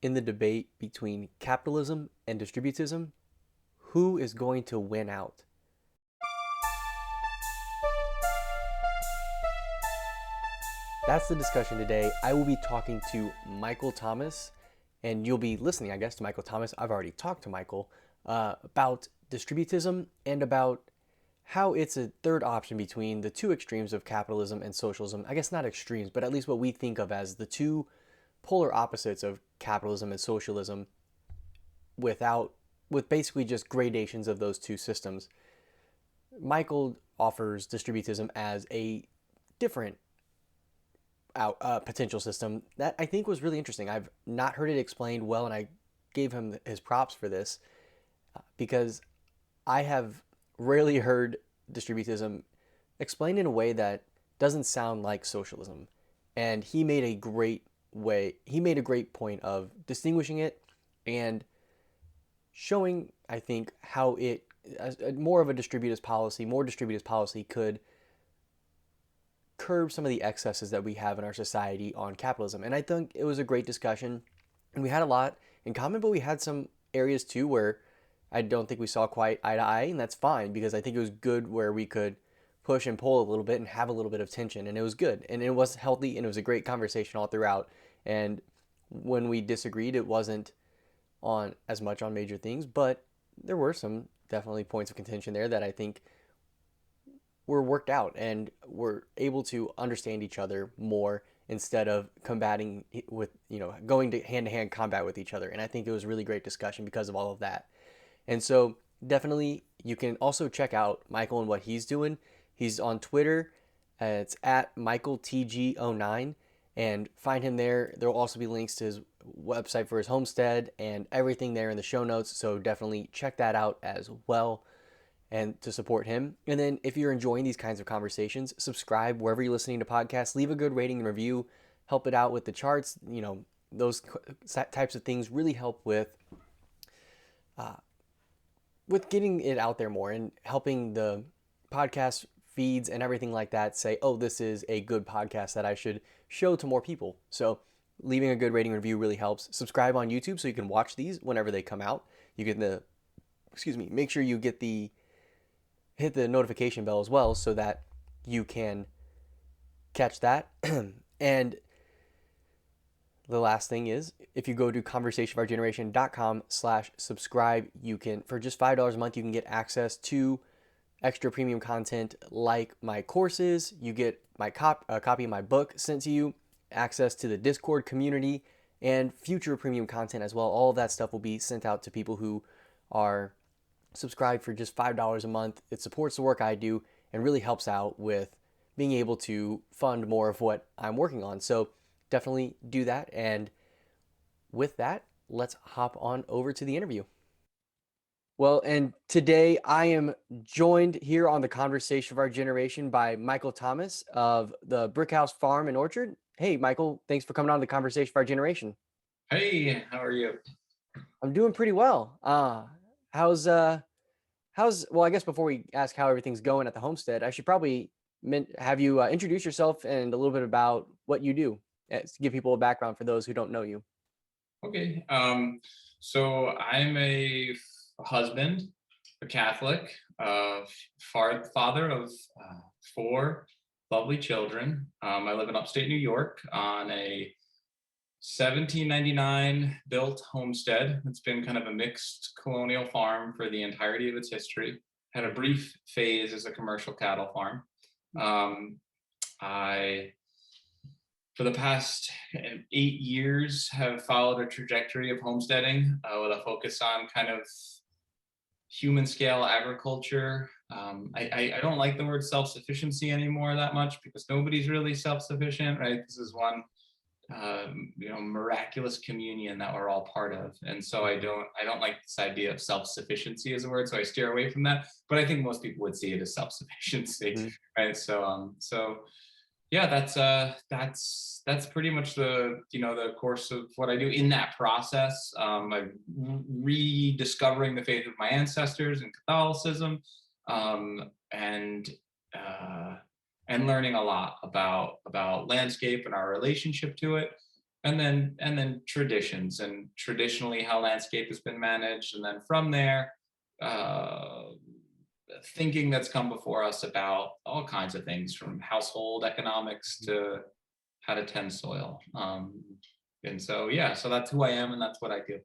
in the debate between capitalism and distributism, who is going to win out? That's the discussion today. I will be talking to Michael Thomas, and you'll be listening, I guess, to Michael Thomas. I've already talked to Michael about distributism and about how it's a third option between the two extremes of capitalism and socialism. I guess not extremes, but at least what we think of as the two polar opposites of capitalism and socialism without with basically just gradations of those two systems. Michael offers distributism as a different potential system that I think was really interesting. I've not heard it explained well, and I gave him his props for this because I have rarely heard distributism explained in a way that doesn't sound like socialism. And he made a great point of distinguishing it and showing, I think, how it more of a more distributist policy could curb some of the excesses that we have in our society on capitalism. And I think it was a great discussion, and we had a lot in common, but we had some areas too where I don't think we saw quite eye to eye, and that's fine because I think it was good where we could push and pull a little bit and have a little bit of tension, and it was good, and it was healthy, and it was a great conversation all throughout. And when we disagreed, it wasn't on as much on major things, but there were some definitely points of contention there that I think were worked out and were able to understand each other more instead of combating with, going to hand combat with each other. And I think it was a really great discussion because of all of that. And so definitely you can also check out Michael and what he's doing. He's on Twitter. It's at MichaelTG09, and find him there. There will also be links to his website for his homestead and everything there in the show notes. So definitely check that out as well and to support him. And then if you're enjoying these kinds of conversations, subscribe wherever you're listening to podcasts, leave a good rating and review, help it out with the charts. Those types of things really help with getting it out there more and helping the podcast feeds and everything like that say, oh, this is a good podcast that I should show to more people. So leaving a good rating and review really helps. Subscribe on YouTube so you can watch these whenever they come out. You get make sure you hit the notification bell as well so that you can catch that. And the last thing is, if you go to conversationofourgeneration.com/subscribe, you can, for just $5 a month, you can get access to extra premium content like my courses. You get a copy of my book sent to you, access to the Discord community, and future premium content as well. All of that stuff will be sent out to people who are subscribed for just $5 a month. It supports the work I do and really helps out with being able to fund more of what I'm working on. So definitely do that. And with that, let's hop on over to the interview. Well, and today I am joined here on the Conversation of Our Generation by Michael Thomas of the Brickhouse Farm and Orchard. Hey, Michael, thanks for coming on the Conversation of Our Generation. Hey, how are you? I'm doing pretty well. How's well, I guess before we ask how everything's going at the homestead, I should probably have you introduce yourself and a little bit about what you do to give people a background for those who don't know you. Okay. So I'm a husband, a Catholic, father of four lovely children. I live in upstate New York on a 1799 built homestead. It's been kind of a mixed colonial farm for the entirety of its history. Had a brief phase as a commercial cattle farm. I, for the past 8 years, have followed a trajectory of homesteading with a focus on kind of human scale agriculture. I don't like the word self-sufficiency anymore that much because nobody's really self-sufficient, right? This is one miraculous communion that we're all part of. And so I don't like this idea of self-sufficiency as a word, so I steer away from that. But I think most people would see it as self-sufficiency, mm-hmm. Right? So yeah, that's pretty much the course of what I do in that process. I'm rediscovering the faith of my ancestors in Catholicism, and learning a lot about landscape and our relationship to it. and then traditions, and traditionally how landscape has been managed, and then from there, uh, thinking that's come before us about all kinds of things, from household economics to how to tend soil. And so, yeah, so that's who I am and that's what I do.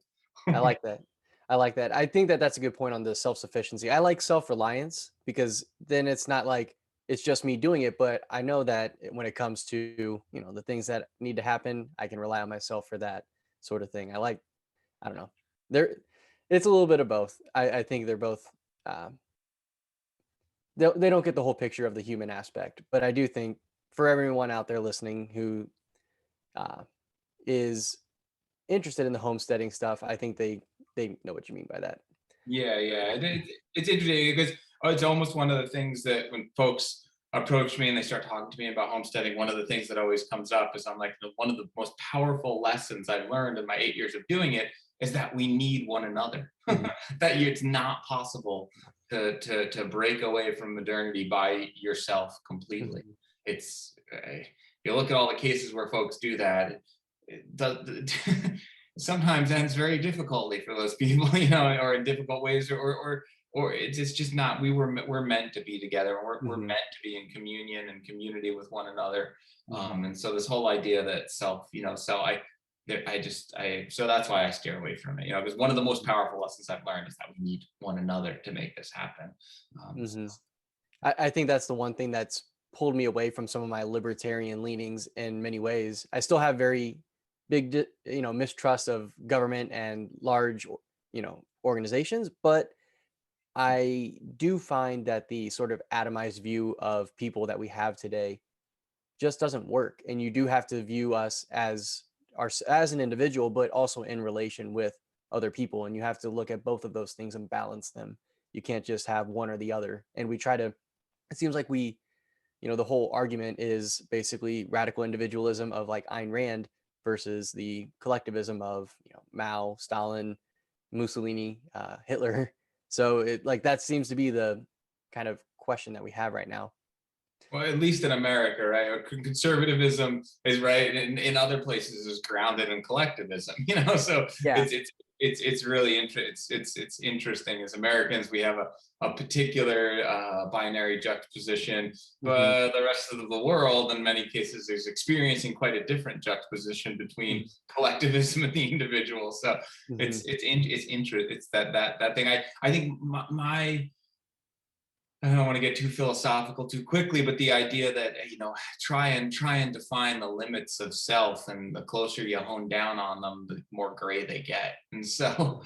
I like that. I like that. I think that that's a good point on the self-sufficiency. I like self-reliance because then it's not like it's just me doing it, but I know that when it comes to, the things that need to happen, I can rely on myself for that sort of thing. I don't know. There it's a little bit of both. I think they're both um they don't get the whole picture of the human aspect, but I do think for everyone out there listening who uh is interested in the homesteading stuff, I think they know what you mean by that. Yeah, yeah. It's interesting because it's almost one of the things that when folks approach me and they start talking to me about homesteading, one of the things that always comes up is I'm like, one of the most powerful lessons I've learned in my 8 years of doing it is that we need one another. Mhm, That it's not possible to break away from modernity by yourself completely. mhm, It's you look at all the cases where folks do that. It does, sometimes ends very difficultly for those people, or in difficult ways, or it's just not. We're meant to be together. We're mhm, meant to be in communion and community with one another. mhm. And so this whole idea that so so that's why I steer away from it. Because one of the most powerful lessons I've learned is that we need one another to make this happen. So, Mhm. I think that's the one thing that's pulled me away from some of my libertarian leanings in many ways. I still have very big, mistrust of government and large, organizations, but I do find that the sort of atomized view of people that we have today just doesn't work. And you do have to view us as an individual, but also in relation with other people. And you have to look at both of those things and balance them. You can't just have one or the other. And we try to it seems like the whole argument is basically radical individualism of like Ayn Rand versus the collectivism of, Mao, Stalin, Mussolini, Hitler. So it like that seems to be the kind of question that we have right now. well, at least in America, right? Or conservatism is right, in other places is grounded in collectivism. So Yeah. it's really it's interesting. As Americans, we have a particular binary juxtaposition, Hmm. but the rest of the world, in many cases, is experiencing quite a different juxtaposition between collectivism and the individual. So Hmm. it's that thing. I think my I don't want to get too philosophical too quickly, but the idea that try and define the limits of self, and the closer you hone down on them, the more gray they get. And so,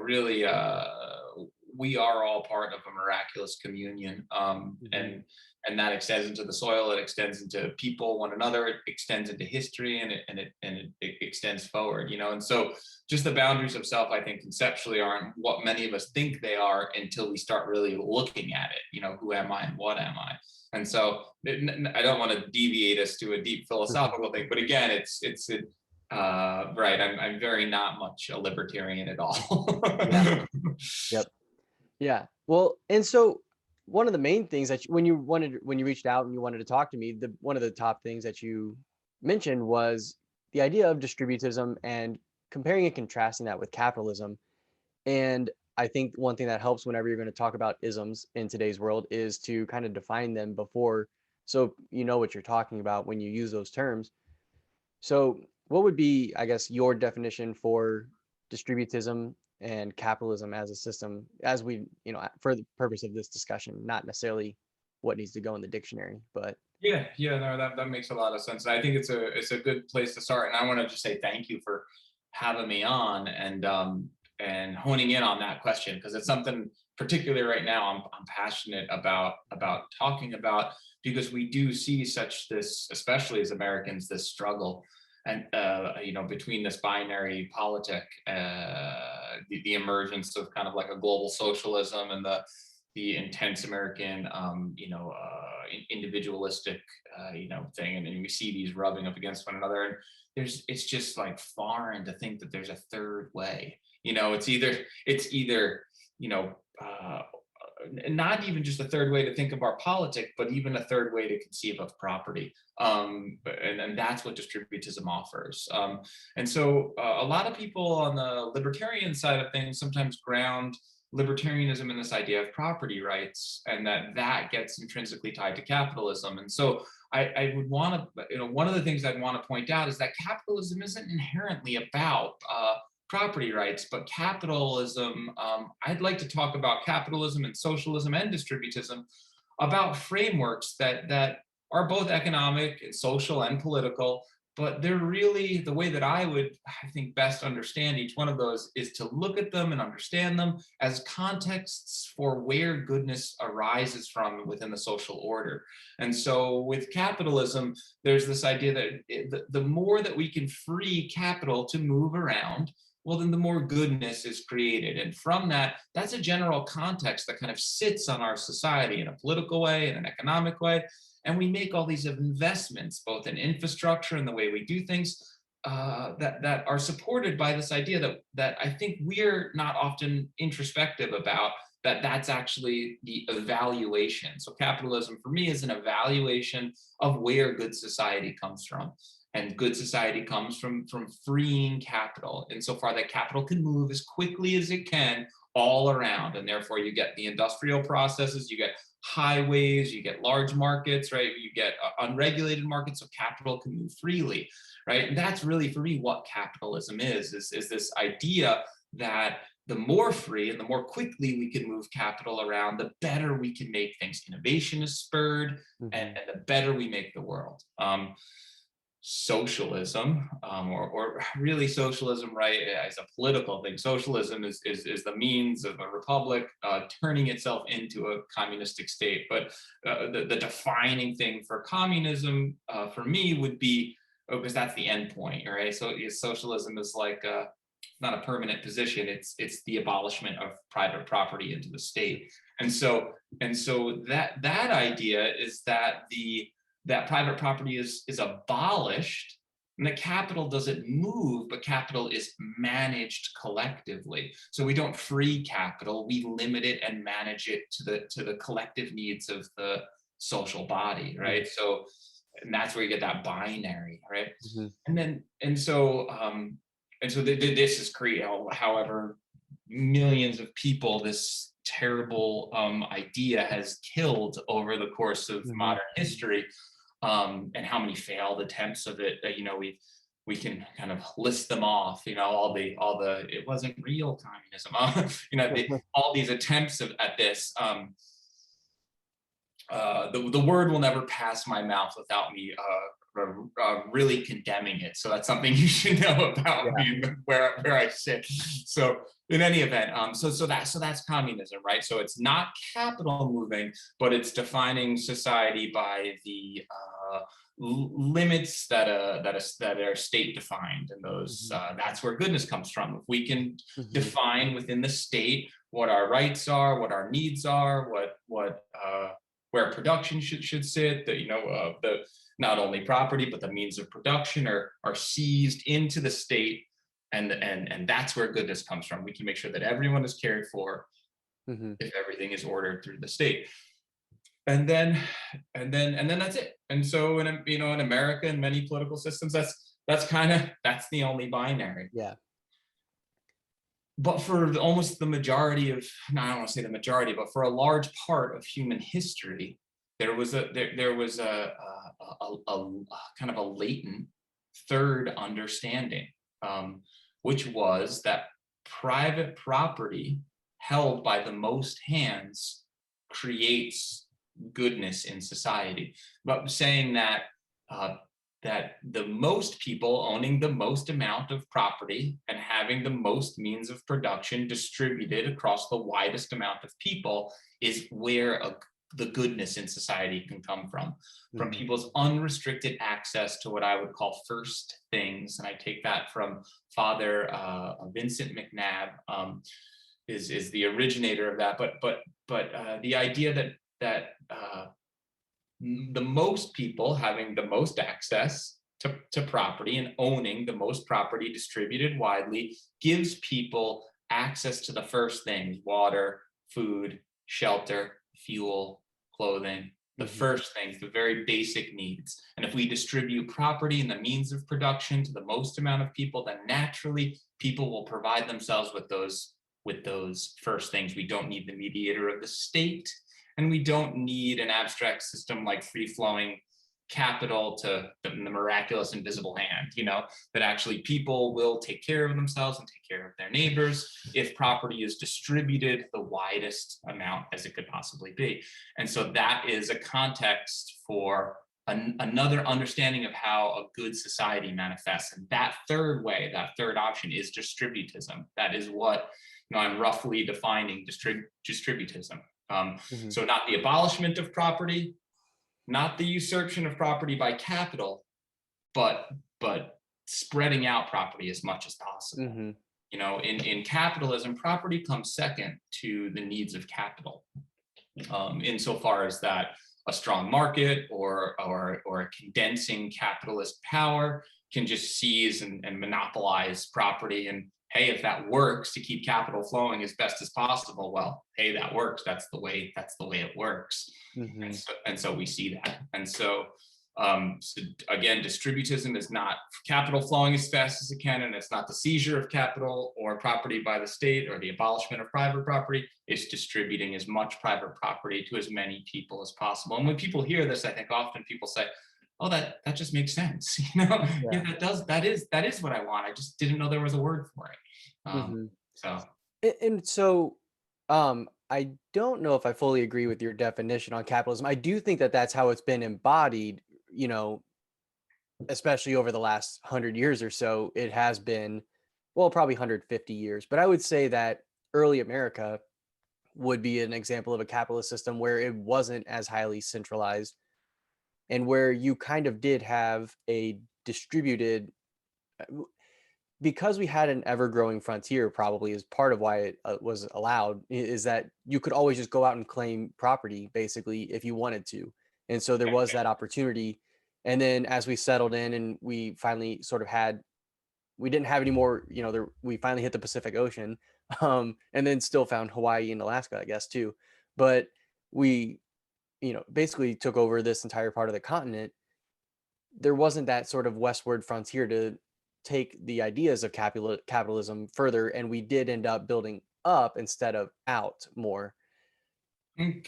really, we are all part of a miraculous communion, Hmm. and that extends into the soil. It extends into people, one another. It extends into history, and it extends forward. And so just the boundaries of self, I think, conceptually aren't what many of us think they are until we start really looking at it. Who am I and what am I? And so I don't want to deviate us to a deep Hmm. philosophical thing, but again, right. I'm very not much a libertarian at all. Yeah. Yep. Yeah. Well, and so one of the main things that when you reached out and you wanted to talk to me, the one of the top things that you mentioned was the idea of distributism and comparing and contrasting that with capitalism. And I think one thing that helps whenever you're going to talk about isms in today's world is to kind of define them before so you know what you're talking about when you use those terms. So, what would be, I guess, your definition for distributism and capitalism as a system, as we, for the purpose of this discussion, not necessarily what needs to go in the dictionary, but Yeah, yeah, no, that makes a lot of sense. I think it's a good place to start, and I want to just say thank you for having me on, and honing in on that question, because it's something particularly right now I'm passionate about talking about, because we do see such this, especially as Americans, this struggle, and between this binary politic, the emergence of kind of like a global socialism, and the intense American, individualistic, thing, and then we see these rubbing up against one another, and it's just like foreign to think that there's a third way. It's either, you know, uh, not even just a third way to think of our politic, but even a third way to conceive of property. And that's what distributism offers. And so a lot of people on the libertarian side of things sometimes ground libertarianism in this idea of property rights, and that gets intrinsically tied to capitalism. And so I would want to, one of the things I'd want to point out is that capitalism isn't inherently about property rights, but capitalism, I'd like to talk about capitalism and socialism and distributism, about frameworks that are both economic and social and political, but they're really the way that I think, best understand each one of those is to look at them and understand them as contexts for where goodness arises from within the social order. And so with capitalism, there's this idea that the more that we can free capital to move around, well, then the more goodness is created. And from that, that's a general context that kind of sits on our society in a political way, in an economic way. And we make all these investments, both in infrastructure and the way we do things, that are supported by this idea that I think we're not often introspective about, that's actually the evaluation. So capitalism for me is an evaluation of where good society comes from. And good society comes from freeing capital, insofar that capital can move as quickly as it can all around. And therefore you get the industrial processes, you get highways, you get large markets, right? You get unregulated markets, so capital can move freely, right? And that's really, for me, what capitalism is this idea that the more free and the more quickly we can move capital around, the better we can make things. Innovation is spurred, and the better we make the world. Socialism, or really socialism, right, as a political thing. Socialism is the means of a republic turning itself into a communistic state. But the defining thing for communism, for me, would be, because that's the end point, right? So socialism is like not a permanent position. It's the abolishment of private property into the state. And so that idea is that private property is abolished, and that capital doesn't move, but capital is managed collectively. So we don't free capital, we limit it and manage it to the collective needs of the social body, right? So, and that's where you get that binary, right? This is create, however millions of people this terrible idea has killed over the course of modern history, and how many failed attempts of it. We can kind of list them off. All the it wasn't real communism. All these attempts at this. The word will never pass my mouth without me really condemning it. So that's something you should know about me, where I sit. So in any event, so that's communism, right? So it's not capital moving, but it's defining society by the limits that are state defined, and those that's where goodness comes from. If we can define within the state what our rights are, what our needs are, what where production should sit, that the not only property but the means of production are seized into the state, and that's where goodness comes from. We can make sure that everyone is cared for if everything is ordered through the state. And then that's it. And so in America and many political systems, that's the only binary. Yeah. But for almost the majority of, no, I don't want to say the majority, but for a large part of human history, there was a kind of a latent third understanding, which was that private property held by the most hands creates goodness in society. But saying that that the most people owning the most amount of property and having the most means of production distributed across the widest amount of people is where the goodness in society can come from people's unrestricted access to what I would call first things. And I take that from Father Vincent McNabb, is the originator of that. But the idea that the most people having the most access to property and owning the most property distributed widely gives people access to the first things: water, food, shelter, fuel, clothing, the Hmm. first things, the very basic needs. And if we distribute property and the means of production to the most amount of people, then naturally people will provide themselves with those first things. We don't need the mediator of the state, and we don't need an abstract system like free-flowing capital to the miraculous invisible hand, that actually people will take care of themselves and take care of their neighbors if property is distributed the widest amount as it could possibly be. And so that is a context for another understanding of how a good society manifests. And that third way, that third option is distributism. That is what I'm roughly defining distributism. Hmm. So not the abolishment of property, not the usurpation of property by capital, but spreading out property as much as possible. Hmm. In capitalism, property comes second to the needs of capital, insofar as that a strong market or a condensing capitalist power can just seize and monopolize property. And hey, if that works to keep capital flowing as best as possible, well, hey, that works. That's the way it works. Hmm. And so we see that. So again, distributism is not capital flowing as fast as it can, and it's not the seizure of capital or property by the state or the abolishment of private property. It's distributing as much private property to as many people as possible. And when people hear this, I think often people say, "Oh, that just makes sense." Yeah, Yeah. that is what I want. I just didn't know there was a word for it. Hmm. So And so, I don't know if I fully agree with your definition on capitalism. I do think that that's how it's been embodied, you know, especially over the last 100 years or so. It has been, well, probably 150 years, but I would say that early America would be an example of a capitalist system where it wasn't as highly centralized and where you kind of did have a distributed, because we had an ever growing frontier, probably is part of why it was allowed, is that you could always just go out and claim property basically if you wanted to. And so there was that opportunity. And then as we settled in and we finally sort of had, we didn't have any more, we finally hit the Pacific Ocean, and then still found Hawaii and Alaska, I guess, too. But we, basically took over this entire part of the continent. There wasn't that sort of westward frontier to take the ideas of capitalism further, and we did end up building up instead of out more.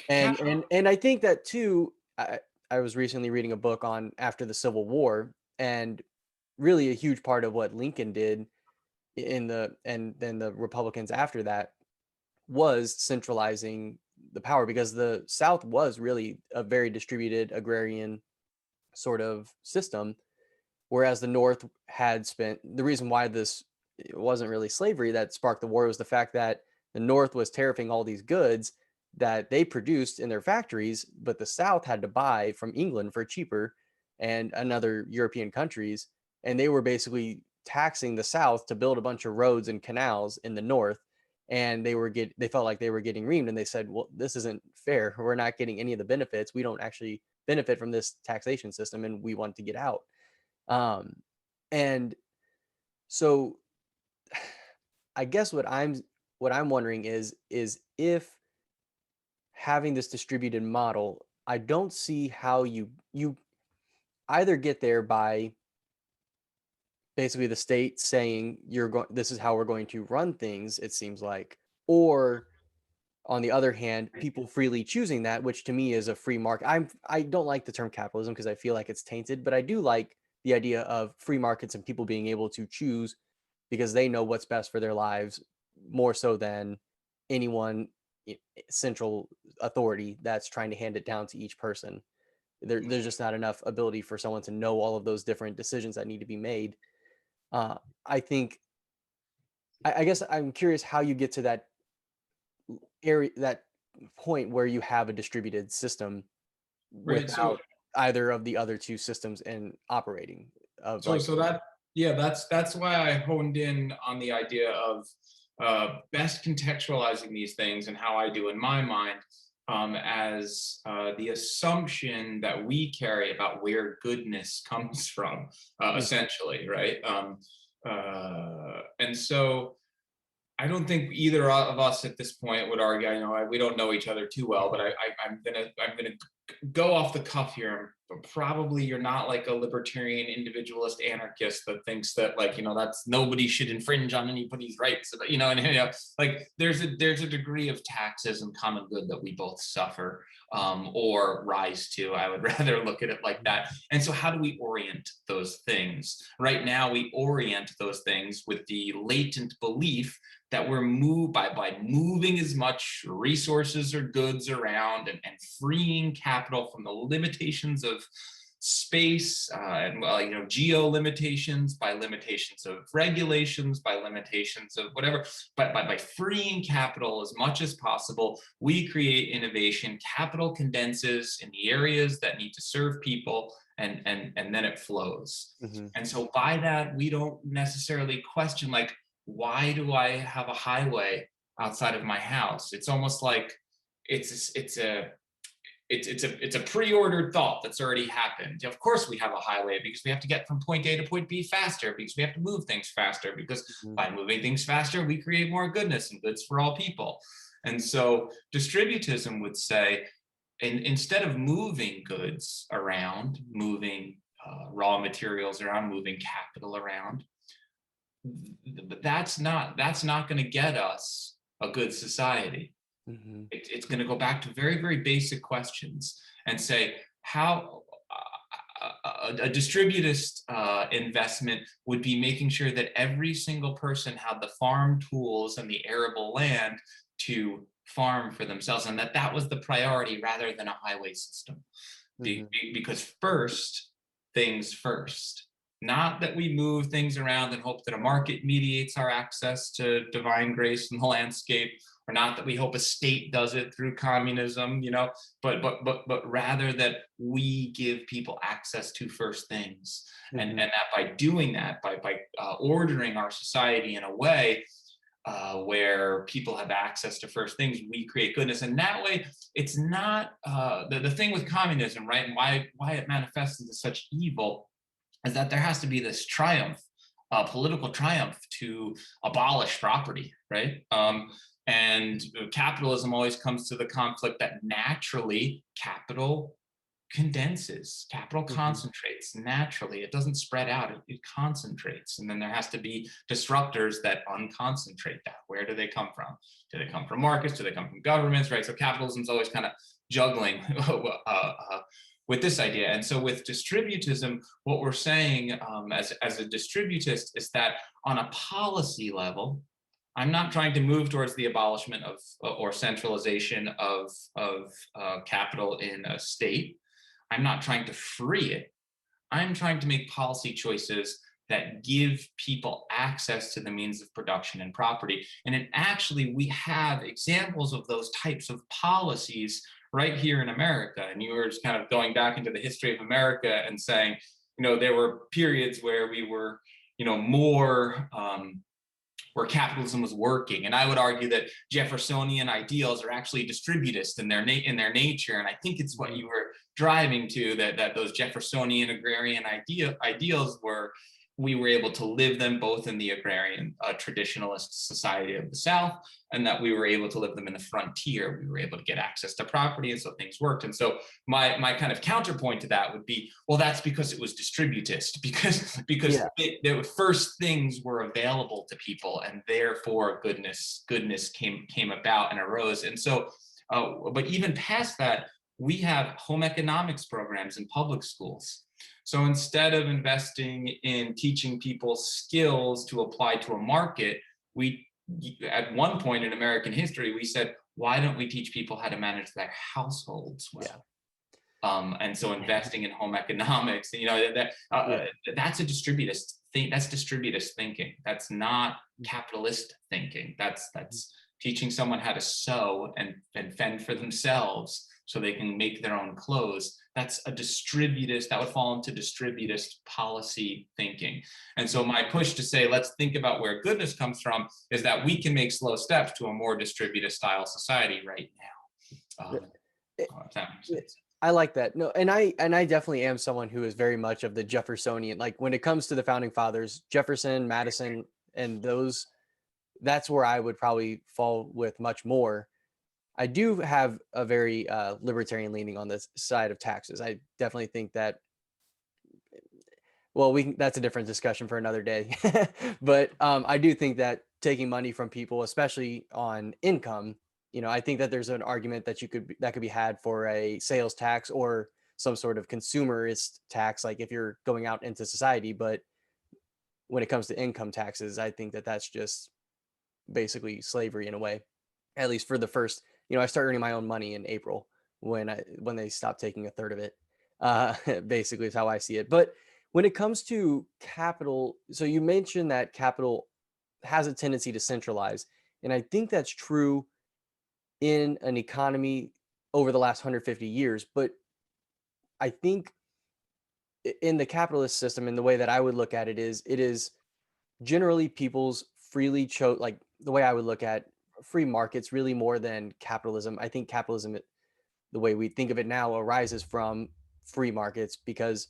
And I think that too. I was recently reading a book on after the Civil War, and really a huge part of what Lincoln did in the and then the Republicans after that was centralizing the power, because the South was really a very distributed agrarian sort of system, whereas the North had spent, the reason why this, it wasn't really slavery that sparked the war, was the fact that the North was tariffing all these goods that they produced in their factories, but the South had to buy from England for cheaper and another European countries, and they were basically taxing the South to build a bunch of roads and canals in the North, and they felt like they were getting reamed, and they said, well, this isn't fair, we're not getting any of the benefits, we don't actually benefit from this taxation system, and we want to get out. um, and so I guess what I'm wondering is if having this distributed model, I don't see how you either get there by basically the state saying you're going, this is how we're going to run things, it seems like, or on the other hand, people freely choosing that, which to me is a free market. I don't like the term capitalism because I feel like it's tainted, but I do like the idea of free markets and people being able to choose because they know what's best for their lives more so than anyone central authority that's trying to hand it down to each person. There's just not enough ability for someone to know all of those different decisions that need to be made. I think I guess I'm curious how you get to that area, that point where you have a distributed system right. So without either of the other two systems in operating of So like. so that yeah, that's why I honed in on the idea of best contextualizing these things and how I do in my mind, as the assumption that we carry about where goodness comes from, Mhm. essentially, right? And so I don't think either of us at this point would argue. I know we don't know each other too well, but I'm gonna go off the cuff here. But probably you're not like a libertarian individualist anarchist that thinks that, like, that's nobody should infringe on anybody's rights. And like there's a degree of taxes and common good that we both suffer, or rise to. I would rather look at it like that. And so how do we orient those things? Right now, we orient those things with the latent belief that we're moved by moving as much resources or goods around, and freeing capital from the limitations of space, and geo limitations, by limitations of regulations, by limitations of whatever. But by freeing capital as much as possible, we create innovation. Capital condenses in the areas that need to serve people, and then it flows. Mm-hmm. And so by that, we don't necessarily question, like, why do I have a highway outside of my house? It's almost like it's a pre-ordered thought that's already happened. Of course we have a highway because we have to get from point A to point B faster, because we have to move things faster, because Mm-hmm. by moving things faster, we create more goodness and goods for all people. And so distributism would say, instead of moving goods around, moving raw materials around, moving capital around, that's not going to get us a good society. Mm-hmm. It's going to go back to very, very basic questions and say how a distributist investment would be making sure that every single person had the farm tools and the arable land to farm for themselves, and that was the priority rather than a highway system. Mm-hmm. Because first things first. Not that we move things around and hope that a market mediates our access to divine grace in the landscape, or not that we hope a state does it through communism, but rather that we give people access to first things. Mm-hmm. And that by doing that, by ordering our society in a way where people have access to first things, we create goodness. And that way, it's not the thing with communism, right? And why it manifests into such evil is that there has to be this triumph, political triumph, to abolish property, right? And capitalism always comes to the conflict that naturally capital condenses, capital concentrates naturally. It doesn't spread out, it concentrates. And then there has to be disruptors that unconcentrate that. Where do they come from? Do they come from markets? Do they come from governments, right? So capitalism is always kind of juggling with this idea. And so with distributism, what we're saying as a distributist is that on a policy level, I'm not trying to move towards the abolishment of or centralization of capital in a state. I'm not trying to free it. I'm trying to make policy choices that give people access to the means of production and property. And actually, we have examples of those types of policies right here in America. And you were just kind of going back into the history of America and saying, there were periods where we were, more where capitalism was working. And I would argue that Jeffersonian ideals are actually distributist in their nature. And I think it's what you were driving to, that those Jeffersonian agrarian ideals we were able to live them both in the agrarian traditionalist society of the South, and that we were able to live them in the frontier. We were able to get access to property, and so things worked. And so my kind of counterpoint to that would be, well, that's because it was distributist, because the first things were available to people, and therefore goodness came about and arose. And so, but even past that, we have home economics programs in public schools. So instead of investing in teaching people skills to apply to a market, at one point in American history, we said, why don't we teach people how to manage their households well? Yeah. And so investing in home economics, that's a distributist thing. That's distributist thinking. That's not capitalist thinking. That's teaching someone how to sew and fend for themselves so they can make their own clothes. That's a distributist, that would fall into distributist policy thinking. And so my push to say, let's think about where goodness comes from, is that we can make slow steps to a more distributist style society right now. I like that. No, and I definitely am someone who is very much of the Jeffersonian, like when it comes to the founding fathers, Jefferson, Madison, and those that's where I would probably fall with much more. I do have a very libertarian leaning on this side of taxes. I definitely think that, well, that's a different discussion for another day. But I do think that taking money from people, especially on income, I think that there's an argument that that could be had for a sales tax or some sort of consumerist tax, like if you're going out into society. But when it comes to income taxes, I think that that's just basically slavery in a way. At least for the first, I start earning my own money in April when they stop taking a third of it. Basically, is how I see it. But when it comes to capital, so you mentioned that capital has a tendency to centralize, and I think that's true in an economy over the last 150 years. But I think in the capitalist system, and the way that I would look at it is generally people's freely chose, like the way I would look at free markets really more than capitalism. I think capitalism, the way we think of it now, arises from free markets because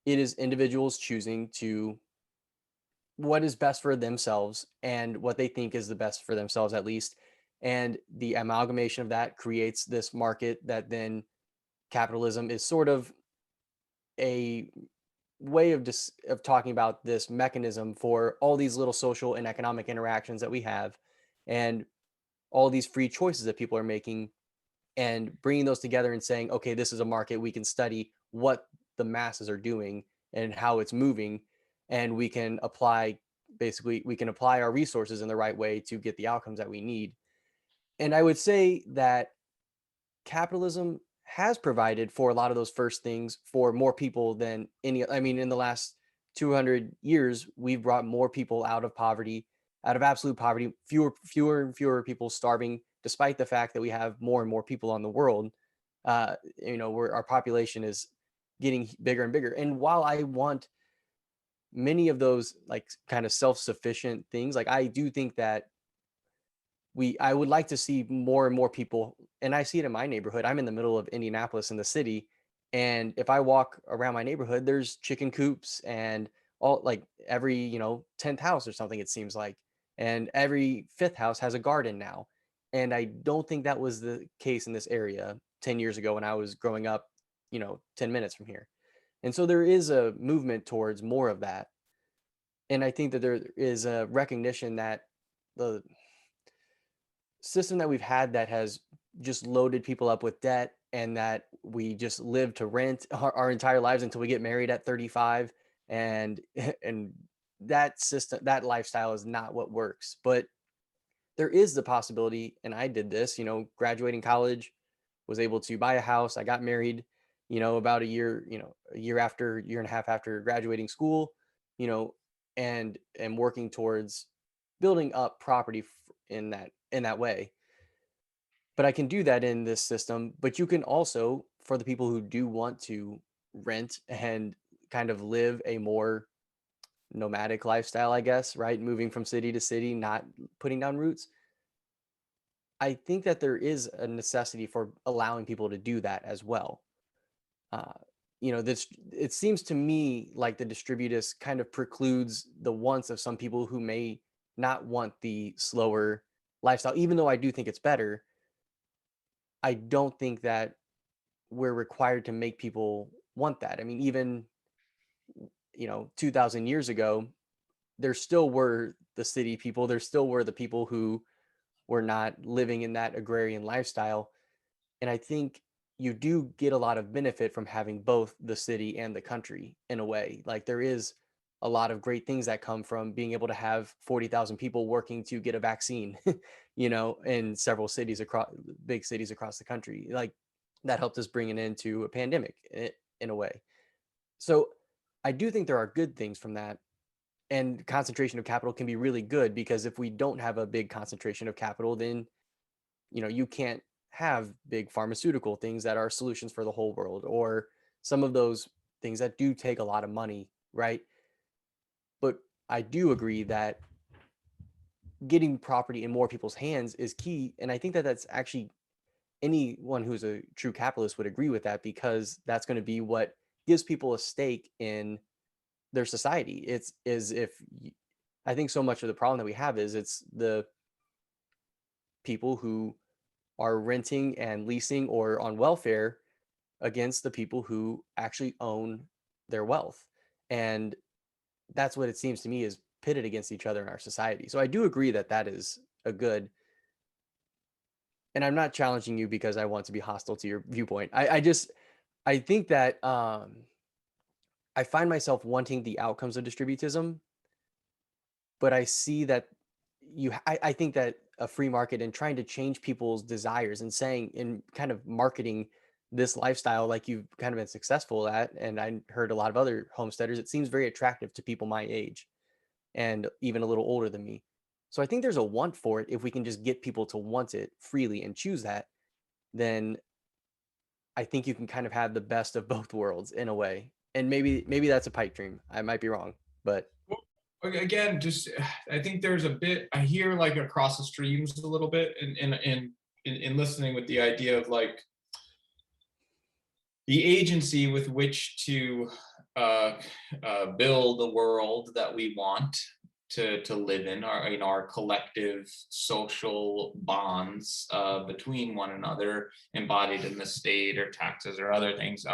it is individuals choosing to what is best for themselves and what they think is the best for themselves, at least. And the amalgamation of that creates this market that then capitalism is sort of a way of talking about this mechanism for all these little social and economic interactions that we have, and all these free choices that people are making, and bringing those together and saying, okay, this is a market, we can study what the masses are doing and how it's moving, and we can apply our resources in the right way to get the outcomes that we need. And I would say that capitalism has provided for a lot of those first things for more people than any. I mean, in the last 200 years we've brought more people out of poverty, out of absolute poverty, fewer and fewer people starving, despite the fact that we have more and more people on the world. Where our population is getting bigger and bigger. And while I want many of those like kind of self-sufficient things, like I do think that I would like to see more and more people, and I see it in my neighborhood. I'm in the middle of Indianapolis in the city, and if I walk around my neighborhood, there's chicken coops and all, like every 10th house or something, it seems like, and every fifth house has a garden now. And I don't think that was the case in this area 10 years ago when I was growing up, 10 minutes from here. And so there is a movement towards more of that. And I think that there is a recognition that the system that we've had that has just loaded people up with debt, and that we just live to rent our entire lives until we get married at 35, and and that lifestyle is not what works. But there is the possibility, and I did this, graduating college, was able to buy a house. I got married, about a year and a half after graduating school, you know, and working towards building up property in that way. But I can do that in this system. But you can also, for the people who do want to rent and kind of live a more nomadic lifestyle, I guess, right? Moving from city to city, not putting down roots. I think that there is a necessity for allowing people to do that as well. Uh, this it seems to me like the distributist kind of precludes the wants of some people who may not want the slower lifestyle. Even though I do think it's better, I don't think that we're required to make people want that. I mean, even 2,000 years ago, there still were the city people. There still were the people who were not living in that agrarian lifestyle. And I think you do get a lot of benefit from having both the city and the country in a way. Like there is a lot of great things that come from being able to have 40,000 people working to get a vaccine, in several cities across big cities across the country. Like that helped us bring an end to a pandemic in a way. So I do think there are good things from that. And concentration of capital can be really good because if we don't have a big concentration of capital, then you can't have big pharmaceutical things that are solutions for the whole world, or some of those things that do take a lot of money, right? But I do agree that getting property in more people's hands is key, and I think that that's actually, anyone who's a true capitalist would agree with that, because that's going to be what gives people a stake in their society. It's is if I think so much of the problem that we have is it's the people who are renting and leasing or on welfare against the people who actually own their wealth. And that's what it seems to me is pitted against each other in our society. So I do agree that that is a good, and I'm not challenging you because I want to be hostile to your viewpoint. I just, I think that I find myself wanting the outcomes of distributism, but I see that I think that a free market and trying to change people's desires and saying and kind of marketing this lifestyle like you've kind of been successful at, and I heard a lot of other homesteaders, it seems very attractive to people my age and even a little older than me. So I think there's a want for it. If we can just get people to want it freely and choose that, then I think you can kind of have the best of both worlds in a way. And maybe that's a pipe dream. I might be wrong, but Well, again, just I think there's a bit I hear like across the streams a little bit in listening with the idea of like the agency with which to uh, build the world that we want to live in, our collective social bonds between one another, embodied in the state or taxes or other things.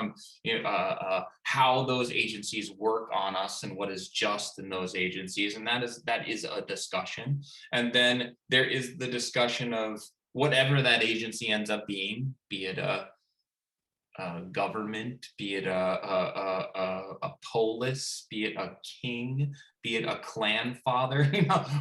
How those agencies work on us and what is just in those agencies, and that is a discussion. And then there is the discussion of whatever that agency ends up being, be it a government, be it a polis, be it a king, be it a clan father,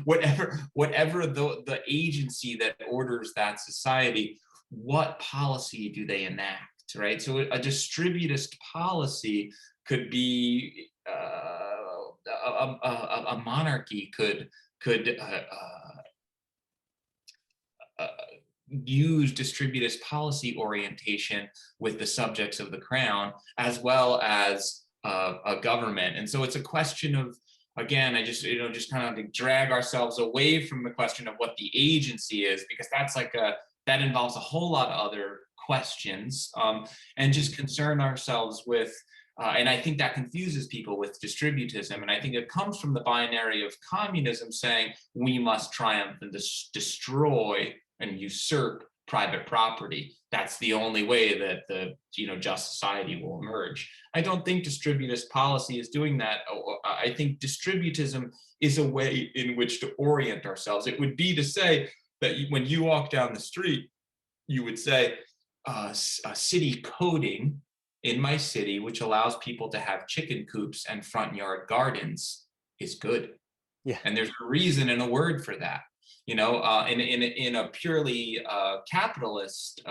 whatever the agency that orders that society, what policy do they enact, right? So a distributist policy could be a monarchy could uh, use distributist policy orientation with the subjects of the crown, as well as a government. And so it's a question of, again, I just kind of drag ourselves away from the question of what the agency is, because that involves a whole lot of other questions, and just concern ourselves with and I think that confuses people with distributism. And I think it comes from the binary of communism saying we must triumph and destroy and usurp private property. That's the only way that the just society will emerge. I don't think distributist policy is doing that. I think distributism is a way in which to orient ourselves. It would be to say that when you walk down the street, you would say city coding in my city, which allows people to have chicken coops and front yard gardens, is good. yeah. And there's a reason and a word for that. In a purely capitalist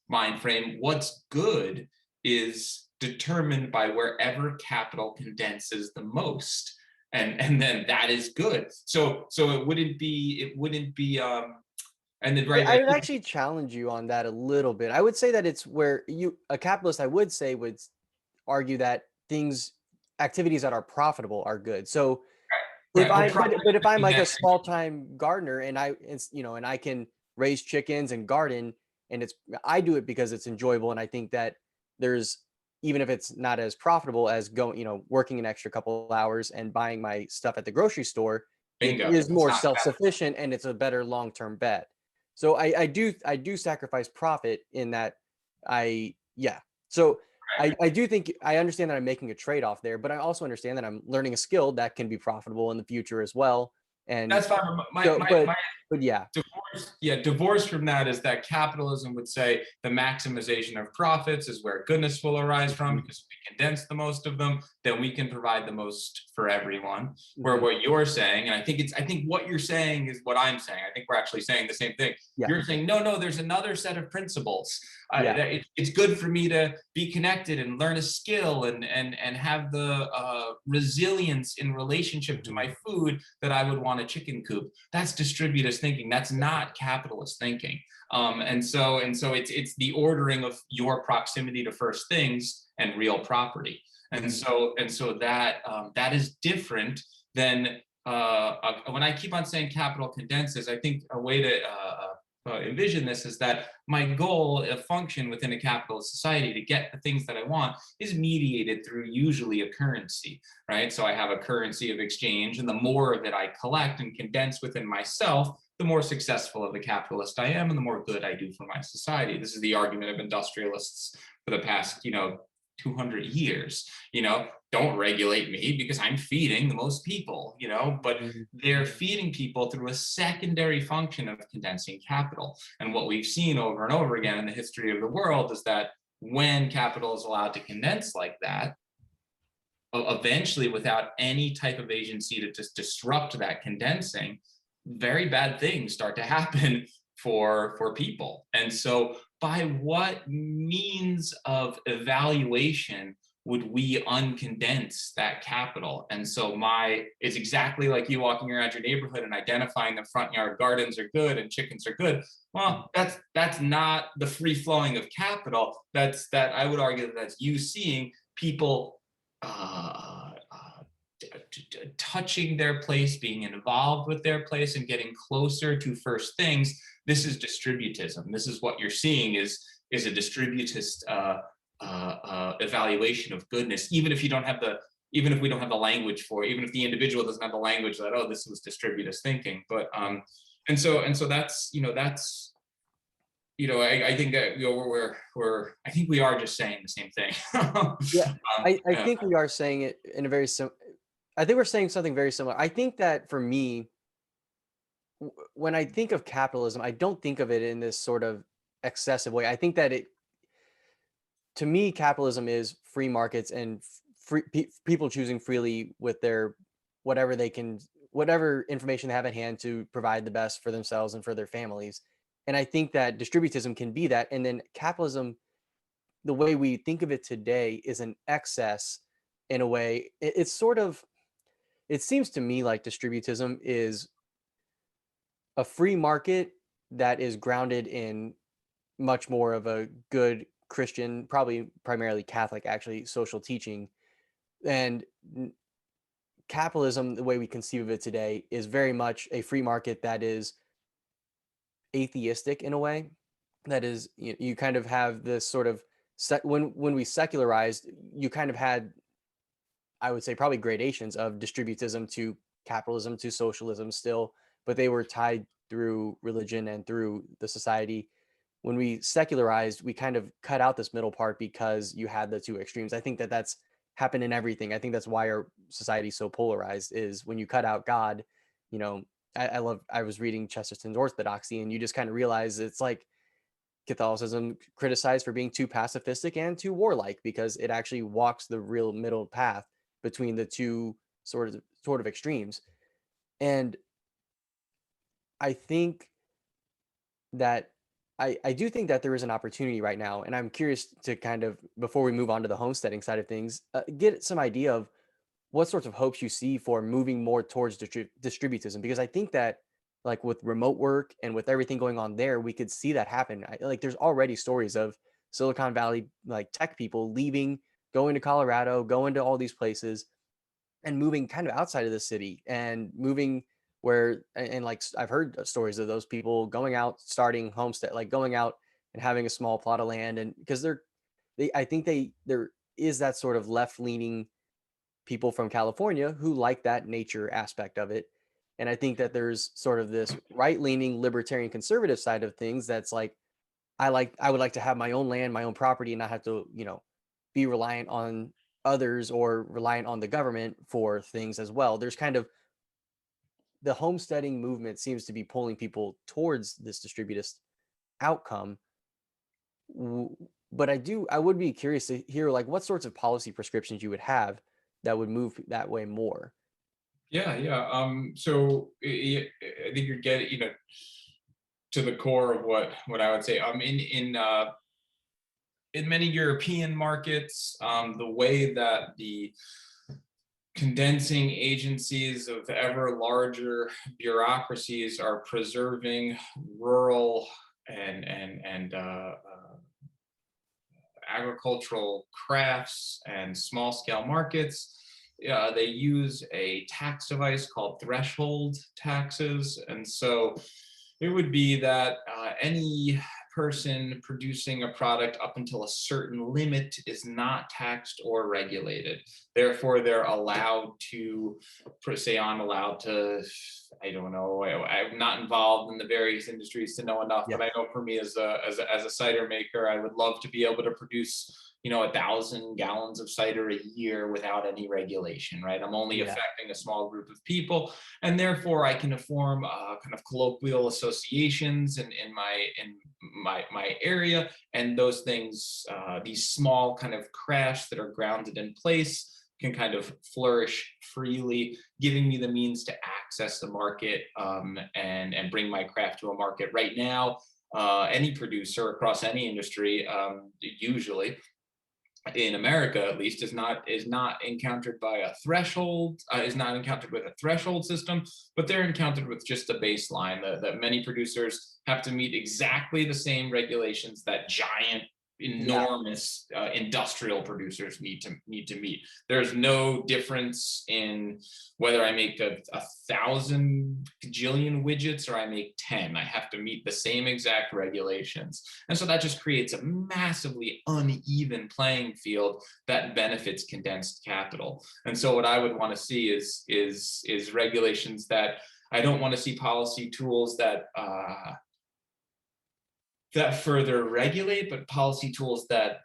mind frame, what's good is determined by wherever capital condenses the most, and then that is good. So it wouldn't be and then I would actually challenge you on that a little bit. I would say that it's where a capitalist, I would say, would argue that activities that are profitable are good. So if right. Well, but if I'm like a small time gardener and and I can raise chickens and garden, and I do it because it's enjoyable, and I think that there's, even if it's not as profitable as going, working an extra couple hours and buying my stuff at the grocery store, it bingo. is It's more not bad. self-sufficient and it's a better long-term bet. So I do sacrifice profit in that. Yeah. So I do think I understand that I'm making a trade-off there, but I also understand that I'm learning a skill that can be profitable in the future as well. And That's fine. so, but yeah, Divorce from that is that capitalism would say the maximization of profits is where goodness will arise from, mhm, because if we condense the most of them, then we can provide the most for everyone. Where mhm, what you're saying, and I think what you're saying is what I'm saying. I think we're actually saying the same thing. yeah, You're saying, no, there's another set of principles. yeah, It's good for me to be connected and learn a skill and have the resilience in relationship to mhm, my food that I would want a chicken coop. That's distributist thinking. That's not capitalist thinking. And so it's the ordering of your proximity to first things and real property. And mhm, so that is different than when I keep on saying capital condenses. I think a way to envision this is that my goal, a function within a capitalist society to get the things that I want, is mediated through usually a currency, right? So I have a currency of exchange, and the more that I collect and condense within myself, the more successful of a capitalist I am, and the more good I do for my society. This is the argument of industrialists for the past, 200 years. Don't regulate me because I'm feeding the most people, but Mhm. they're feeding people through a secondary function of condensing capital. And what we've seen over and over again in the history of the world is that when capital is allowed to condense like that, eventually, without any type of agency to just disrupt that condensing, very bad things start to happen for people. And so by what means of evaluation would we uncondense that capital? And so it's exactly like you walking around your neighborhood and identifying the front yard gardens are good and chickens are good. Well, that's not the free flowing of capital. That I would argue that's you seeing people uh, uh, touching their place, being involved with their place, and getting closer to first things. This is distributism. This is what you're seeing is a distributist evaluation of goodness. Even if we don't have the language for it, even if the individual doesn't have the language that, oh, this was distributist thinking. But and so that's I think that I think we are just saying the same thing. Yeah, I Yeah. think we are saying it in a very I think we're saying something very similar. I think that for me, when I think of capitalism, I don't think of it in this sort of excessive way. I think that to me, capitalism is free markets and people choosing freely with their whatever they can, whatever information they have at hand to provide the best for themselves and for their families. And I think that distributism can be that. And then capitalism, the way we think of it today, is an excess in a way. It's sort of, it seems to me like distributism is a free market that is grounded in much more of a good Christian, probably primarily Catholic, actually, social teaching. And capitalism, the way we conceive of it today, is very much a free market that is atheistic in a way. That is, you kind of have this sort of when we secularized, you kind of had, I would say, probably gradations of distributism to capitalism to socialism still, but they were tied through religion and through the society. When we secularized, we kind of cut out this middle part because you had the two extremes. I think that that's happened in everything. I think that's why our society is so polarized, is when you cut out God, you know, I was reading Chesterton's Orthodoxy, and you just kind of realize it's like Catholicism criticized for being too pacifistic and too warlike, because it actually walks the real middle path between the two sort of extremes. And I think that I do think that there is an opportunity right now, and I'm curious to kind of, before we move on to the homesteading side of things, get some idea of what sorts of hopes you see for moving more towards distributism, because I think that, like, with remote work and with everything going on there, we could see that happen. Like, there's already stories of Silicon Valley, like, tech people leaving, going to Colorado, going to all these places, and moving kind of outside of the city and moving where, and like, I've heard stories of those people going out, starting homestead, like going out and having a small plot of land. And because I think there is that sort of left leaning people from California who like that nature aspect of it. And I think that there's sort of this right leaning libertarian conservative side of things that's like, I would like to have my own land, my own property, and not have to, be reliant on others or reliant on the government for things as well. There's kind of, the homesteading movement seems to be pulling people towards this distributist outcome. But I would be curious to hear, like, what sorts of policy prescriptions you would have that would move that way more. Yeah, yeah. So I think you're getting, to the core of what I would say. In many European markets, the way that the condensing agencies of ever larger bureaucracies are preserving rural and agricultural crafts and small scale markets. They use a tax device called threshold taxes. And so it would be that any person producing a product up until a certain limit is not taxed or regulated. Therefore, they're allowed to say, I'm allowed to, I don't know, I'm not involved in the various industries to know enough, Yeah. but I know for me as a cider maker, I would love to be able to produce 1,000 gallons of cider a year without any regulation, right? I'm only Yeah. affecting a small group of people, and therefore I can form kind of colloquial associations in my area, and those things, these small kind of crafts that are grounded in place, can kind of flourish freely, giving me the means to access the market, and bring my craft to a market. Right now, any producer across any industry, usually in America at least, is not encountered by a threshold, is not encountered with a threshold system, but they're encountered with just a baseline that many producers have to meet exactly the same regulations that giant, Yeah. enormous industrial producers need to meet. There's no difference in whether I make a thousand gajillion widgets or I make 10. I have to meet the same exact regulations. And so that just creates a massively uneven playing field that benefits condensed capital. And so what I would want to see is regulations that, I don't want to see policy tools that further regulate, but policy tools that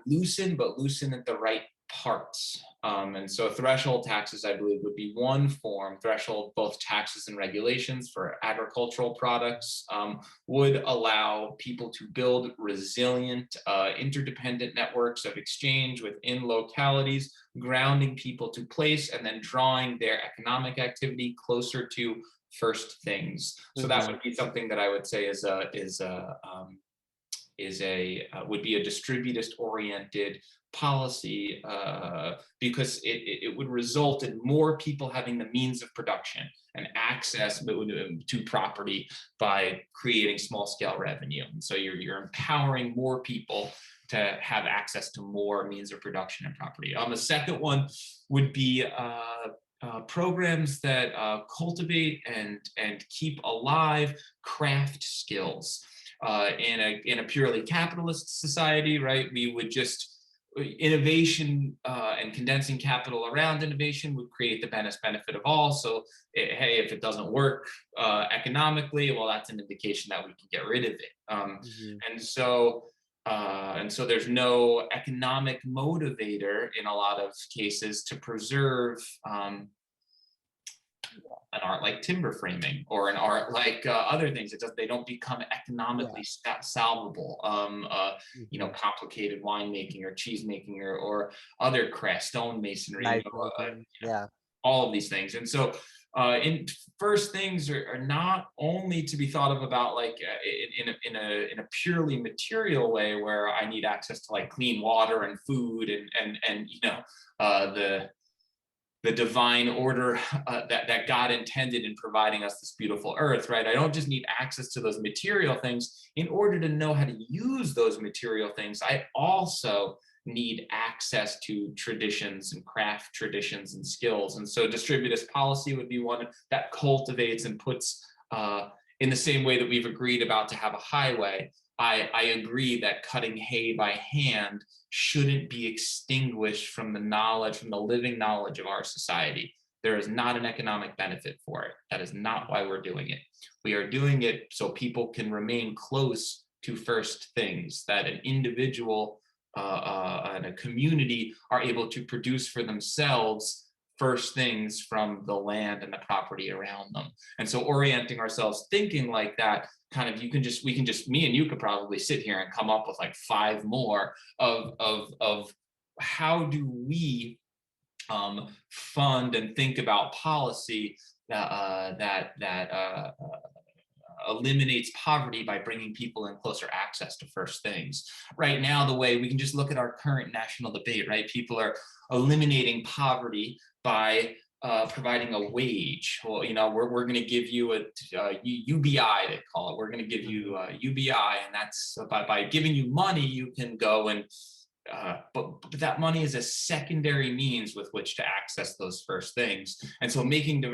loosen, but loosen at the right parts. And so threshold taxes, I believe, would be one form. Threshold, both taxes and regulations for agricultural products, would allow people to build resilient, interdependent networks of exchange within localities, grounding people to place and then drawing their economic activity closer to first things. So that Hmm. would be something that I would say would be a distributist oriented policy, because it would result in more people having the means of production and access to property by creating small scale revenue. And so you're empowering more people to have access to more means of production and property. The second one would be programs that cultivate and keep alive craft skills. In a purely capitalist society, right, we would just innovation, and condensing capital around innovation would create the benefit of all. So, hey, if it doesn't work economically, well, that's an indication that we can get rid of it. Hmm. And so there's no economic motivator in a lot of cases to preserve an art like timber framing or an art like other things. They don't become Yeah. economically salvable. Hmm. Complicated winemaking or cheese making or other crafts, stone masonry, Knife making. Yeah. all of these things. And so in first things are not only to be thought of about like in a purely material way where I need access to like clean water and food and the divine order that God intended in providing us this beautiful earth, right? I don't just need access to those material things. In order to know how to use those material things, I also need access to traditions and craft traditions and skills. And so distributist policy would be one that cultivates and puts, in the same way that we've agreed about to have a highway, I agree that cutting hay by hand shouldn't be extinguished from the knowledge, from the living knowledge of our society. There is not an economic benefit for it. That is not why we're doing it. We are doing it so people can remain close to first things, that an individual and a community are able to produce for themselves first things from the land and the property around them. And so orienting ourselves thinking like that, kind of we can just me and you could probably sit here and come up with like five more of how do we fund and think about policy that eliminates poverty by bringing people in closer access to first things. Right now, the way we can just look at our current national debate, right? People are eliminating poverty by providing a wage. Well, we're going to give you a UBI, they call it. We're going to give you Hmm. UBI, and that's by giving you money, you can go and but that money is a secondary means with which to access those first things. And so making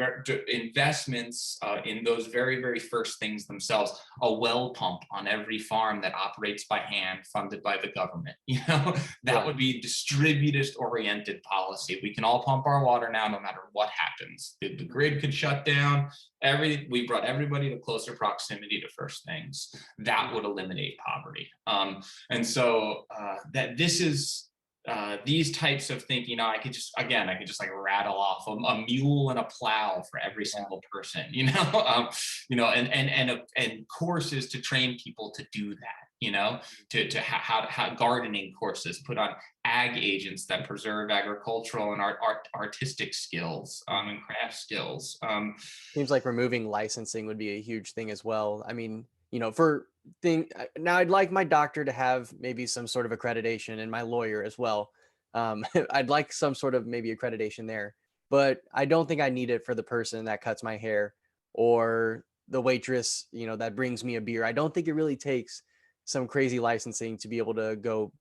investments in those very, very first things themselves, a well pump on every farm that operates by hand, funded by the government, that Yeah. would be distributist oriented policy. We can all pump our water now, no matter what happens. The grid could shut down. We brought everybody to closer proximity to first things. That would eliminate poverty. And so that this is these types of thinking. I could just like rattle off a mule and a plow for every single person, and courses to train people to do that, how gardening courses, put on ag agents that preserve agricultural and artistic skills and craft skills. Seems like removing licensing would be a huge thing as well. I mean, for now, I'd like my doctor to have maybe some sort of accreditation, and my lawyer as well. I'd like some sort of maybe accreditation there, but I don't think I need it for the person that cuts my hair or the waitress, that brings me a beer. I don't think it really takes some crazy licensing to be able to go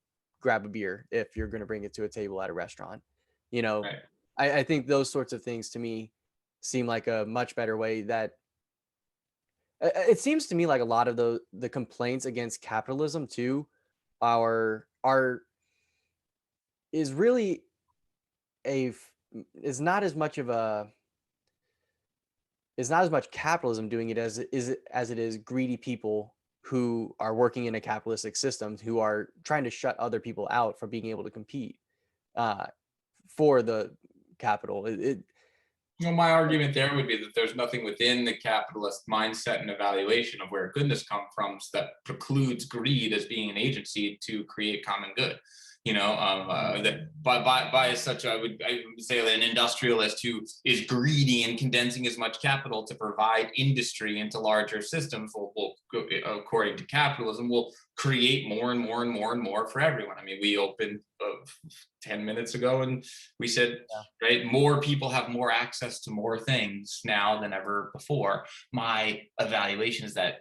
grab a beer if you're going to bring it to a table at a restaurant. You know, Right. I think those sorts of things to me seem like a much better way. That it seems to me like a lot of the complaints against capitalism too are is really a is not as much of a is not as much capitalism doing it as it is greedy people who are working in a capitalistic system who are trying to shut other people out from being able to compete uh, for the capital. Well, my argument there would be that there's nothing within the capitalist mindset and evaluation of where goodness comes from that precludes greed as being an agency to create common good. That by such, I would say that an industrialist who is greedy and condensing as much capital to provide industry into larger systems will according to capitalism, will create more and more and more and more for everyone. I mean, we opened 10 minutes ago and we said, Yeah. right, more people have more access to more things now than ever before. My evaluation is that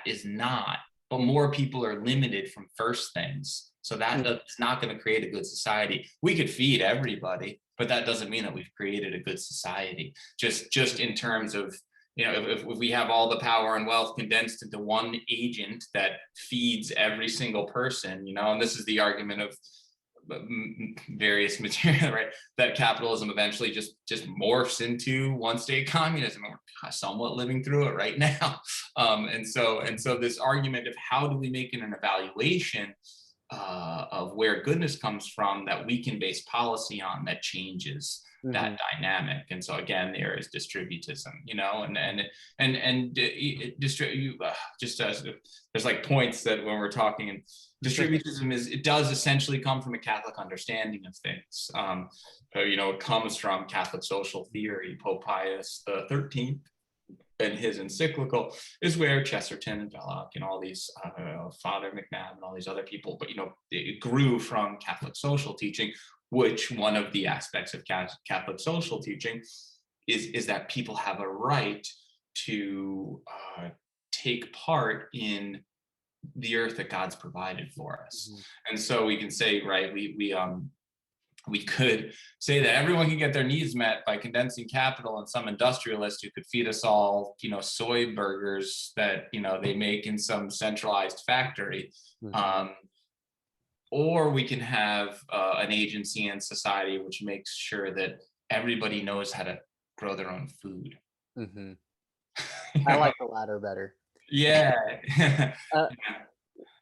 is not, but more people are limited from first things. So that is not going to create a good society. We could feed everybody, but that doesn't mean that we've created a good society. Just in terms of, if we have all the power and wealth condensed into one agent that feeds every single person, and this is the argument of various material, right? That capitalism eventually just morphs into one state communism, and we're somewhat living through it right now. And so this argument of how do we make an evaluation of where goodness comes from that we can base policy on that changes that dynamic. And so again, there is distributism, just as there's like points that when we're talking, and distributism it does essentially come from a Catholic understanding of things. It comes from Catholic social theory. Pope Pius XIII and his encyclical is where Chesterton and Belloc and all these Father McNabb and all these other people, but it grew from Catholic social teaching, which one of the aspects of Catholic social teaching is that people have a right to take part in the earth that God's provided for us. And so we can say, right, we could say that everyone can get their needs met by condensing capital and some industrialist who could feed us all, soy burgers that, they make in some centralized factory. Or we can have an agency in society which makes sure that everybody knows how to grow their own food. I like the latter better. Yeah.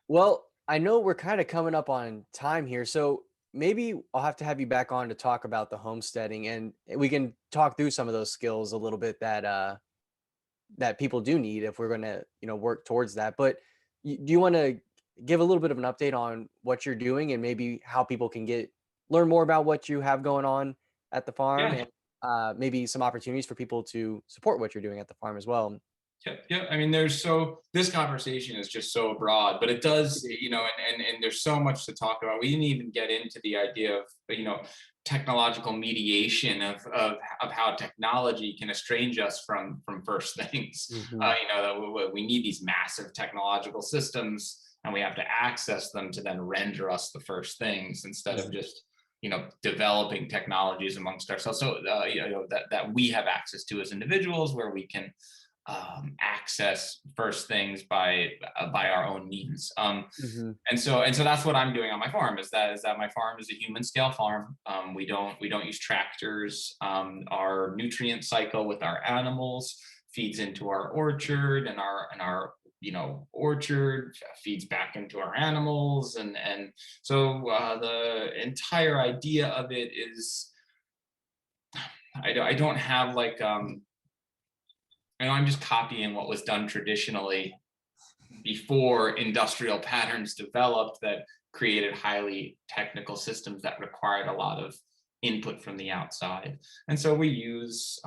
Well, I know we're kind of coming up on time here, so maybe I'll have to have you back on to talk about the homesteading, and we can talk through some of those skills a little bit that people do need if we're going to work towards that. But do you want to give a little bit of an update on what you're doing and maybe how people can learn more about what you have going on at the farm, Yeah. and maybe some opportunities for people to support what you're doing at the farm as well? Yeah. I mean, this conversation is just so broad, but it does, and there's so much to talk about. We didn't even get into the idea of, technological mediation of how technology can estrange us from first things. That we need these massive technological systems and we have to access them to then render us the first things instead of Mhm. just developing technologies amongst ourselves, so that we have access to as individuals, where we can access first things by our own means. Mhm. And so that's what I'm doing on my farm. Is that my farm is a human scale farm. We don't use tractors. Our nutrient cycle with our animals feeds into our orchard, and our orchard feeds back into our animals, and so the entire idea of it is, I don't have like, I'm just copying what was done traditionally before industrial patterns developed that created highly technical systems that required a lot of input from the outside. And so we use,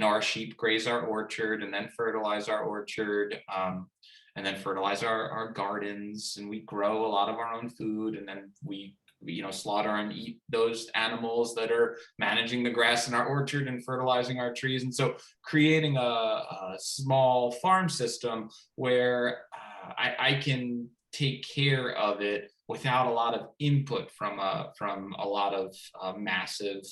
our sheep graze our orchard and then fertilize our orchard, and then fertilize our gardens, and we grow a lot of our own food, and then we slaughter and eat those animals that are managing the grass in our orchard and fertilizing our trees. And so creating a small farm system where I can take care of it without a lot of input from a lot of massive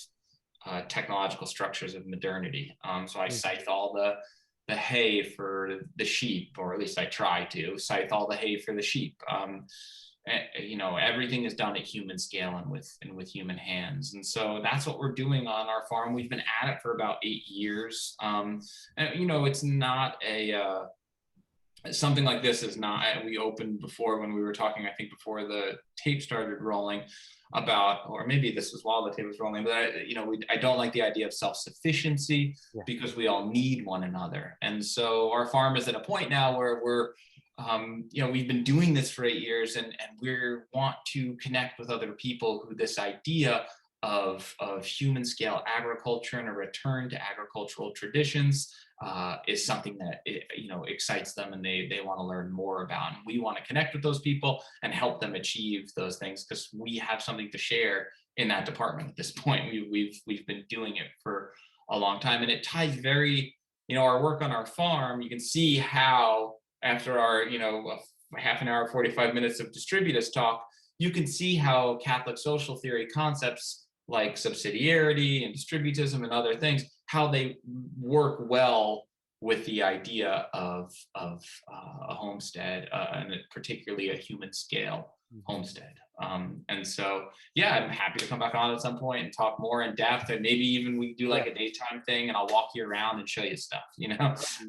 technological structures of modernity. So I Mm. scythe all the hay for the sheep, or at least I try to scythe all the hay for the sheep. Everything is done at human scale and with human hands, and so that's what we're doing on our farm. We've been at it for about 8 years. And it's not a something like this is not, we opened before when we were talking, I think before the tape started rolling, about, or maybe this was while the tape was rolling, but I don't like the idea of self-sufficiency, Yeah. because we all need one another. And so our farm is at a point now where we've been doing this for 8 years, and we want to connect with other people who this idea of human scale agriculture and a return to agricultural traditions is something that excites them, and they want to learn more about. And we want to connect with those people and help them achieve those things, because we have something to share in that department at this point. We've been doing it for a long time, and it ties very, our work on our farm. You can see how after our half an hour, 45 minutes of distributist talk, you can see how Catholic social theory concepts like subsidiarity and distributism and other things, how they work well with the idea of a homestead, and particularly a human scale Mhm. homestead. And so, yeah, I'm happy to come back on at some point and talk more in depth, and maybe even we do Yeah, like a daytime thing, and I'll walk you around and show you stuff. that'd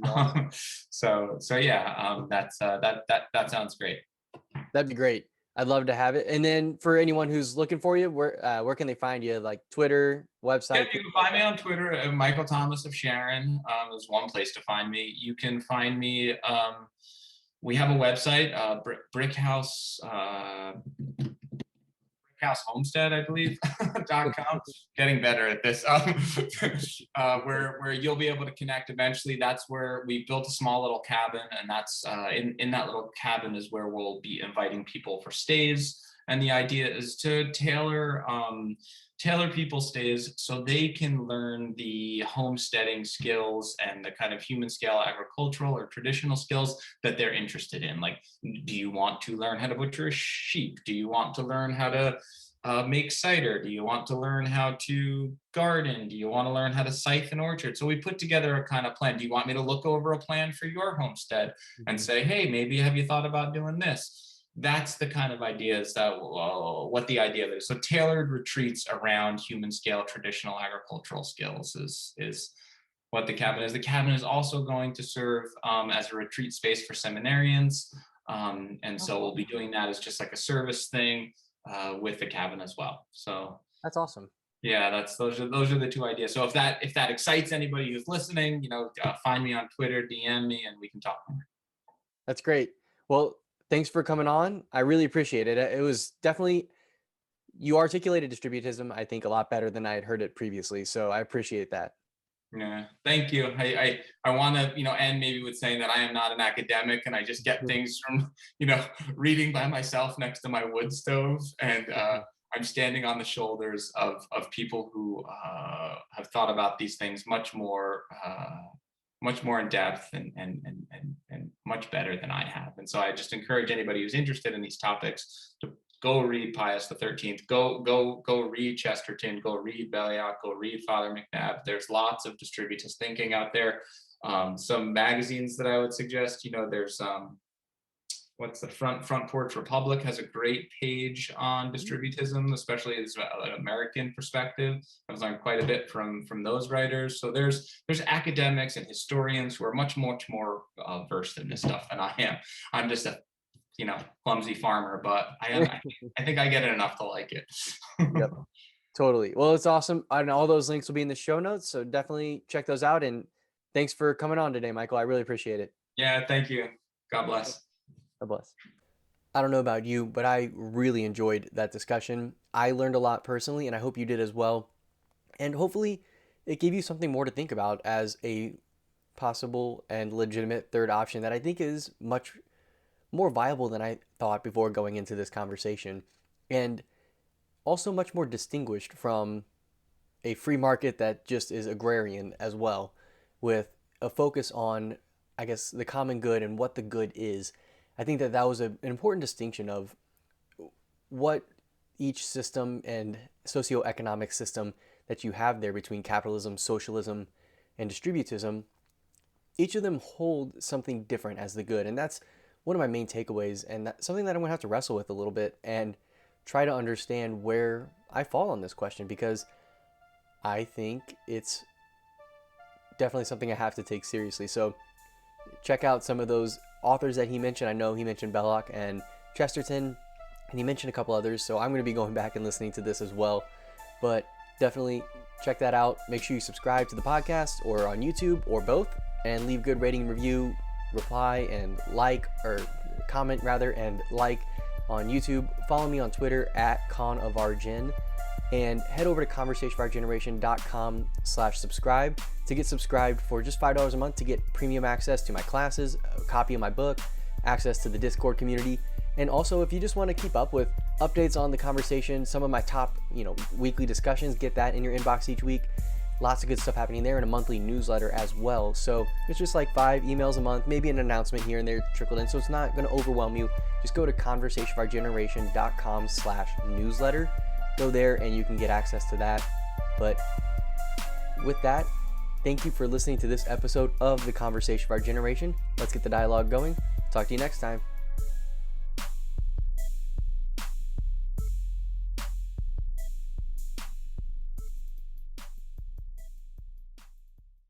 be awesome. So yeah, that sounds great. That'd be great. I'd love to have it. And then for anyone who's looking for you, where can they find you? Like Twitter, Yeah, website, you things can like find me that. on Twitter, Michael Thomas of Sharon. Is one place to find me. You can find me. We have a website, Brick House. House Homestead, I believe, .com. Getting better at this. Where you'll be able to connect eventually. That's where we built a small little cabin, and that's in that little cabin is where we'll be inviting people for stays. And the idea is to tailor people's stays so they can learn the homesteading skills and the kind of human scale agricultural or traditional skills that they're interested in. Like, do you want to learn how to butcher a sheep? Do you want to learn how to make cider? Do you want to learn how to garden? Do you want to learn how to scythe an orchard? So we put together a kind of plan. Do you want me to look over a plan for your homestead and Mhm. say, hey, maybe have you thought about doing this? That's the kind of ideas that, what the idea of it is. So tailored retreats around human scale traditional agricultural skills is what the cabin is. The cabin is also going to serve as a retreat space for seminarians. And Oh, so we'll cool. be doing that as just like a service thing with the cabin as well. So That's awesome. yeah, those are the two ideas. So if that excites anybody who's listening, find me on Twitter, DM me, and we can talk more. That's great. Well, thanks for coming on. I really appreciate it. It was definitely, you articulated distributism, I think, a lot better than I had heard it previously. So I appreciate that. Yeah, thank you. I want to end maybe with saying that I am not an academic, and I just get Mhm. things from reading by myself next to my wood stove, and Mhm. I'm standing on the shoulders of people who have thought about these things much more in depth, and much better than I have. And so I just encourage anybody who's interested in these topics to go read Pius the 13th, go read Chesterton, go read Belliot, go read Father McNabb. There's lots of distributist thinking out there. Some magazines that I would suggest, there's what's the Front Porch Republic has a great page on distributism, especially as an American perspective. I've learned quite a bit from those writers. So there's academics and historians who are much more versed in this stuff than I am. I'm just a clumsy farmer, but I think I get it enough to like it. Yep, totally. Well, it's awesome. And all those links will be in the show notes, so definitely check those out. And thanks for coming on today, Michael. I really appreciate it. Yeah, thank you. God bless. God bless. I don't know about you, but I really enjoyed that discussion. I learned a lot personally, and I hope you did as well. And hopefully it gave you something more to think about as a possible and legitimate third option that I think is much more viable than I thought before going into this conversation. And also much more distinguished from a free market that just is agrarian as well, with a focus on, I guess, the common good and what the good is. I think that was an important distinction of what each system and socioeconomic system that you have there between capitalism, socialism, and distributism. Each of them hold something different as the good. And that's one of my main takeaways, and that's something that I'm going to have to wrestle with a little bit and try to understand where I fall on this question, because I think it's definitely something I have to take seriously. So check out some of those authors that he mentioned. I know he mentioned Belloc and Chesterton, and he mentioned a couple others, so I'm going to be going back and listening to this as well. But definitely check that out. Make sure you subscribe to the podcast or on YouTube or both, and leave good rating, review, reply, and like, or comment rather, and like on YouTube. Follow me on Twitter at ConofOurGen, and head over to conversationfourgeneration.com/subscribe to get subscribed for just $5 a month to get premium access to my classes, a copy of my book, access to the Discord community, and also if you just want to keep up with updates on the conversation, some of my top, weekly discussions, get that in your inbox each week. Lots of good stuff happening there, and a monthly newsletter as well. So it's just like 5 emails a month, maybe an announcement here and there trickled in, so it's not going to overwhelm you. Just go to conversationfourgeneration.com/newsletter. Go there and you can get access to that. But with that, thank you for listening to this episode of The Conversation of Our Generation. Let's get the dialogue going. Talk to you next time.